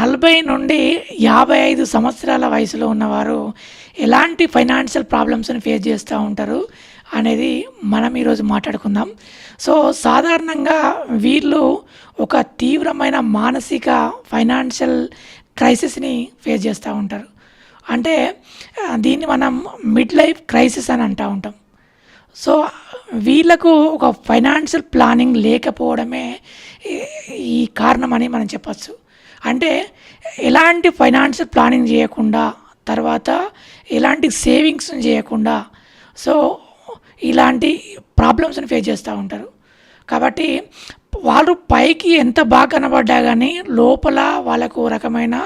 40 నుండి 55 సంవత్సరాల వయసులో ఉన్నవారు ఎలాంటి ఫైనాన్షియల్ ప్రాబ్లమ్స్ని ఫేస్ చేస్తూ ఉంటారు అనేది మనం ఈరోజు మాట్లాడుకుందాం. సో సాధారణంగా వీళ్ళు ఒక తీవ్రమైన మానసిక ఫైనాన్షియల్ క్రైసిస్ని ఫేస్ చేస్తూ ఉంటారు. అంటే దీన్ని మనం మిడ్ లైఫ్ క్రైసిస్ అని అంటూ ఉంటాం. సో వీళ్ళకు ఒక ఫైనాన్షియల్ ప్లానింగ్ లేకపోవడమే ఈ కారణమని మనం చెప్పచ్చు. అంటే ఎలాంటి ఫైనాన్షియల్ ప్లానింగ్ చేయకుండా, తర్వాత ఎలాంటి సేవింగ్స్ చేయకుండా, సో ఇలాంటి ప్రాబ్లమ్స్ని ఫేస్ చేస్తూ ఉంటారు. కాబట్టి వాళ్ళు పైకి ఎంత బాగా కనబడ్డా కానీ లోపల వాళ్ళకు రకమైన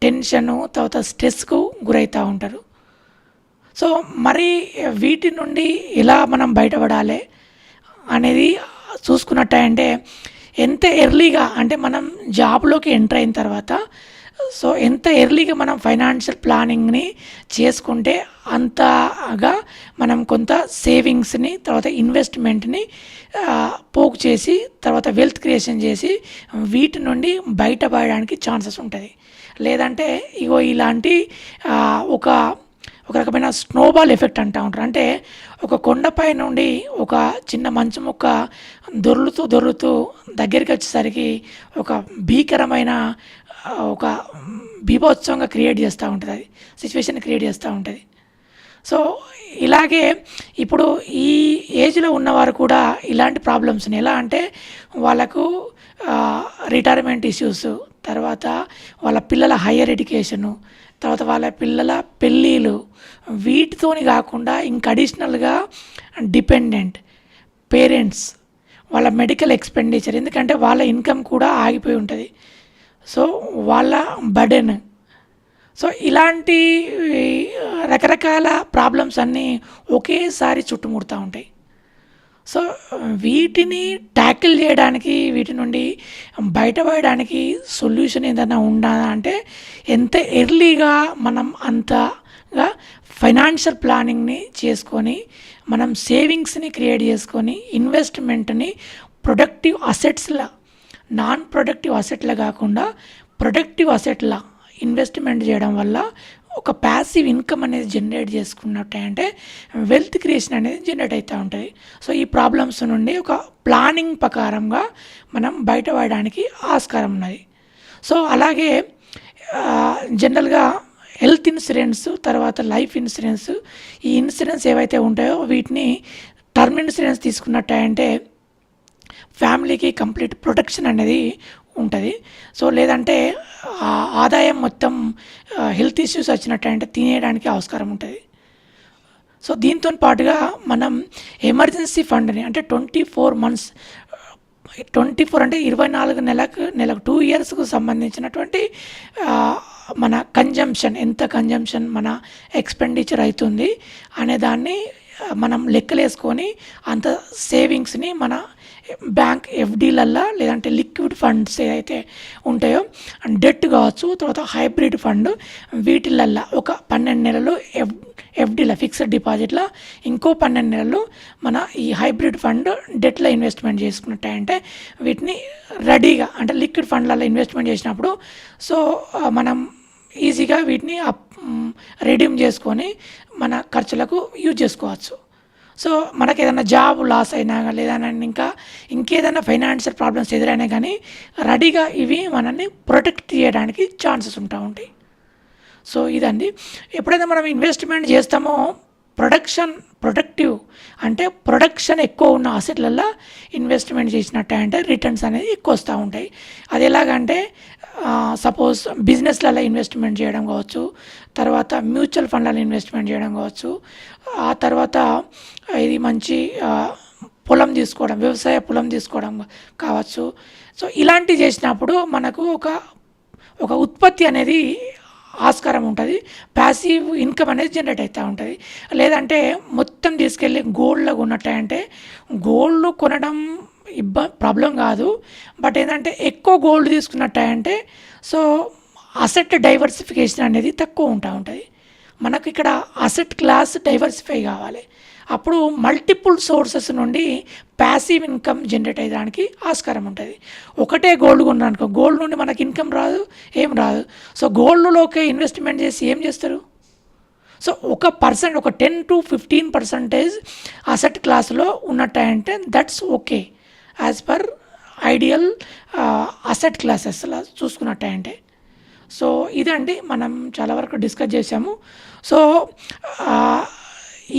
టెన్షను, తర్వాత స్ట్రెస్కు గురవుతూ ఉంటారు. సో మరి వీటి నుండి ఎలా మనం బయటపడాలి అనేది చూసుకున్నట్టంటే, ఎంత ఎర్లీగా అంటే మనం జాబ్లోకి ఎంటర్ అయిన తర్వాత సో ఎంత ఎర్లీగా మనం ఫైనాన్షియల్ ప్లానింగ్ని చేసుకుంటే అంతగా మనం కొంత సేవింగ్స్ని, తర్వాత ఇన్వెస్ట్మెంట్ని పోగు చేసి, తర్వాత వెల్త్ క్రియేషన్ చేసి వీటి నుండి బయటపడడానికి ఛాన్సెస్ ఉంటుంది. లేదంటే ఇగో ఇలాంటి ఒక రకమైన స్నోబాల్ ఎఫెక్ట్ అంటూ ఉంటారు. అంటే ఒక కొండపై నుండి ఒక చిన్న మంచు ముక్క దొర్లుతూ దగ్గరికి వచ్చేసరికి ఒక భీకరమైన ఒక బీభత్సంగా క్రియేట్ చేస్తూ ఉంటుంది, అది సిచ్యువేషన్ క్రియేట్ చేస్తూ ఉంటుంది. సో ఇలాగే ఇప్పుడు ఈ ఏజ్లో ఉన్నవారు కూడా ఇలాంటి ప్రాబ్లమ్స్ని ఎలా అంటే వాళ్ళకు రిటైర్మెంట్ ఇష్యూస్, తర్వాత వాళ్ళ పిల్లల హయ్యర్ ఎడ్యుకేషను, తర్వాత వాళ్ళ పిల్లల పెళ్ళిళ్ళు, వీటితోని కాకుండా ఇంకా అడిషనల్గా డిపెండెంట్ పేరెంట్స్, వాళ్ళ మెడికల్ ఎక్స్పెండిచర్, ఎందుకంటే వాళ్ళ ఇన్కమ్ కూడా ఆగిపోయి ఉంటుంది. సో వాళ్ళ బర్డెన్, సో ఇలాంటి రకరకాల ప్రాబ్లమ్స్ అన్నీ ఒకేసారి చుట్టుముడుతూ ఉంటాయి. సో వీటిని ట్యాకిల్ చేయడానికి, వీటి నుండి బయటపడడానికి సొల్యూషన్ ఏదైనా ఉందా అంటే ఎంత ఎర్లీగా మనం అంతగా ఫైనాన్షియల్ ప్లానింగ్ని చేసుకొని, మనం సేవింగ్స్ని క్రియేట్ చేసుకొని, ఇన్వెస్ట్మెంట్ని ప్రొడక్టివ్ అసెట్స్లా, నాన్ ప్రొడక్టివ్ అసెట్లా కాకుండా ప్రొడక్టివ్ అసెట్లా ఇన్వెస్ట్మెంట్ చేయడం వల్ల ఒక ప్యాసివ్ ఇన్కమ్ అనేది జనరేట్ చేసుకున్నట్టంటే వెల్త్ క్రియేషన్ అనేది జనరేట్ అవుతూ ఉంటుంది. సో ఈ ప్రాబ్లమ్స్ నుండి ఒక ప్లానింగ్ ప్రకారంగా మనం బయటపడడానికి ఆస్కారం ఉన్నది. సో అలాగే జనరల్గా హెల్త్ ఇన్సూరెన్స్, తర్వాత లైఫ్ ఇన్సూరెన్స్, ఈ ఇన్సూరెన్స్ ఏవైతే ఉంటాయో వీటిని టర్మ్ ఇన్సూరెన్స్ తీసుకున్నట్టంటే ఫ్యామిలీకి కంప్లీట్ ప్రొటెక్షన్ అనేది ఉంటుంది. సో లేదంటే ఆదాయం మొత్తం హెల్త్ ఇష్యూస్ వచ్చినట్టంటే తినేయడానికి ఆస్కారం ఉంటుంది. సో దీంతో పాటుగా మనం ఎమర్జెన్సీ ఫండ్ని అంటే 24 months, 24 అంటే 24 నెలకు 2 yearsకు సంబంధించినటువంటి మన కన్జంప్షన్, ఎంత కన్జంప్షన్ మన ఎక్స్పెండిచర్ అవుతుంది అనే దాన్ని మనం లెక్కలేసుకొని అంత సేవింగ్స్ని మన బ్యాంక్ ఎఫ్డీలల్లో, లేదంటే లిక్విడ్ ఫండ్స్ ఏదైతే ఉంటాయో డెట్ కావచ్చు, తర్వాత హైబ్రిడ్ ఫండ్, వీటిలల్లో ఒక 12 నెలలు ఎఫ్డీల ఫిక్స్డ్ డిపాజిట్లో, ఇంకో 12 నెలలు మన ఈ హైబ్రిడ్ ఫండ్ డెట్లో ఇన్వెస్ట్మెంట్ చేసుకున్నట్టంటే వీటిని రెడీగా అంటే లిక్విడ్ ఫండ్లలో ఇన్వెస్ట్మెంట్ చేసినప్పుడు సో మనం ఈజీగా వీటిని రెడీమ్ చేసుకొని మన ఖర్చులకు యూజ్ చేసుకోవచ్చు. సో మనకి ఏదైనా జాబ్ లాస్ అయినా, లేదా ఇంకేదైనా ఫైనాన్షియల్ ప్రాబ్లమ్స్ ఎదురైనా కానీ రెడీగా ఇవి మనల్ని ప్రొటెక్ట్ చేయడానికి ఛాన్సెస్ ఉంటాయి. సో ఇదండి, ఎప్పుడైతే మనం ఇన్వెస్ట్మెంట్ చేస్తామో ప్రొడక్టివ్ అంటే ప్రొడక్షన్ ఎక్కువ ఉన్న అసెట్లలో ఇన్వెస్ట్మెంట్ చేసినట్టంటే రిటర్న్స్ అనేది ఎక్కువ వస్తూ ఉంటాయి. అది ఎలాగంటే సపోజ్ బిజినెస్లలో ఇన్వెస్ట్మెంట్ చేయడం కావచ్చు, తర్వాత మ్యూచువల్ ఫండ్లలో ఇన్వెస్ట్మెంట్ చేయడం కావచ్చు, ఆ తర్వాత ఇది మంచి వ్యవసాయ పొలం తీసుకోవడం కావచ్చు. సో ఇలాంటివి చేసినప్పుడు మనకు ఒక ఉత్పత్తి అనేది ఆస్కారం ఉంటుంది, ప్యాసివ్ ఇన్కమ్ అనేది జనరేట్ అవుతూ ఉంటుంది. లేదంటే మొత్తం తీసుకెళ్ళి గోల్డ్లో కొన్నట్టంటే గోల్డ్ కొనడం ప్రాబ్లం కాదు, బట్ ఏంటంటే ఎక్కువ గోల్డ్ తీసుకున్నట్టంటే సో అసెట్ డైవర్సిఫికేషన్ అనేది తక్కువ ఉంటుంది. మనకు ఇక్కడ అసెట్ క్లాస్ డైవర్సిఫై కావాలి. అప్పుడు మల్టిపుల్ సోర్సెస్ నుండి ప్యాసివ్ ఇన్కమ్ జనరేట్ అయ్యడానికి ఆస్కారం ఉంటుంది. ఒకటే గోల్డ్ కొన్నారనుకో, గోల్డ్ నుండి మనకి ఇన్కమ్ రాదు, ఏం రాదు. సో గోల్డ్లోకి ఇన్వెస్ట్మెంట్ చేసి ఏం చేస్తారు? సో ఒక 10-15% అసెట్ క్లాస్లో ఉన్నట్టంటే that's okay as per ideal asset క్లాసెస్లా చూసుకున్నట్టంటే. సో ఇదండి మనం చాలా వరకు డిస్కస్ చేసాము. సో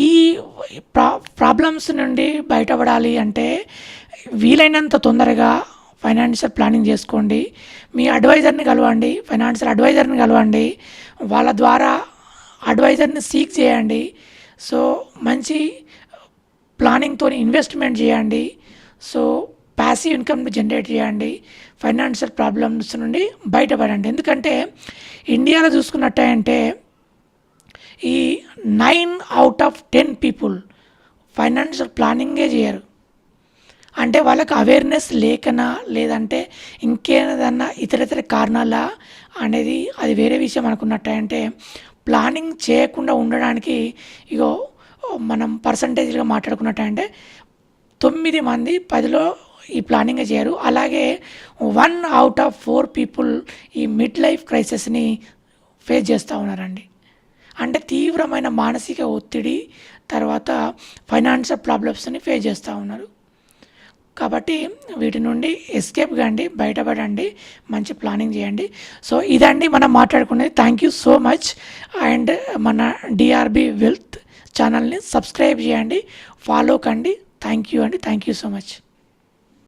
ఈ ప్రాబ్లమ్స్ నుండి బయటపడాలి అంటే వీలైనంత తొందరగా ఫైనాన్షియల్ ప్లానింగ్ చేసుకోండి. మీ అడ్వైజర్ని కలవండి, ఫైనాన్షియల్ అడ్వైజర్ని కలవండి, వాళ్ళ ద్వారా అడ్వైజర్ని సీక్ చేయండి. సో మంచి ప్లానింగ్తో ఇన్వెస్ట్మెంట్ చేయండి. సో ప్యాసివ్ ఇన్కమ్ జనరేట్ చేయండి, ఫైనాన్షియల్ ప్రాబ్లమ్స్ నుండి బయటపడండి. ఎందుకంటే ఇండియాలో చూసుకున్నట్టంటే ఈ 9/10 పీపుల్ ఫైనాన్షియల్ ప్లానింగే చేయరు. అంటే వాళ్ళకి అవేర్నెస్ లేకనా లేదంటే ఇంకేదన్నా ఇతర కారణాలా అనేది అది వేరే విషయం అనుకున్నట్టంటే ప్లానింగ్ చేయకుండా ఉండడానికి ఇగో మనం పర్సంటేజ్గా మాట్లాడుకున్నట్టంటే 9 మంది 10లో ఈ ప్లానింగ్ చేయరు. అలాగే 1/4 పీపుల్ ఈ మిడ్ లైఫ్ క్రైసిస్ని ఫేస్ చేస్తూ ఉన్నారండి. అంటే తీవ్రమైన మానసిక ఒత్తిడి తర్వాత ఫైనాన్షియల్ ప్రాబ్లమ్స్ని ఫేస్ చేస్తూ ఉన్నారు. కాబట్టి వీటి నుండి ఎస్కేప్ కాండి, బయటపడండి, మంచి ప్లానింగ్ చేయండి. సో ఇదండి మనం మాట్లాడుకునేది. Thank you so much. And మన డిఆర్బి వెల్త్ ఛానల్ని సబ్స్క్రైబ్ చేయండి, ఫాలో కండి. థ్యాంక్ యూ అండి, థ్యాంక్ యూ సో మచ్.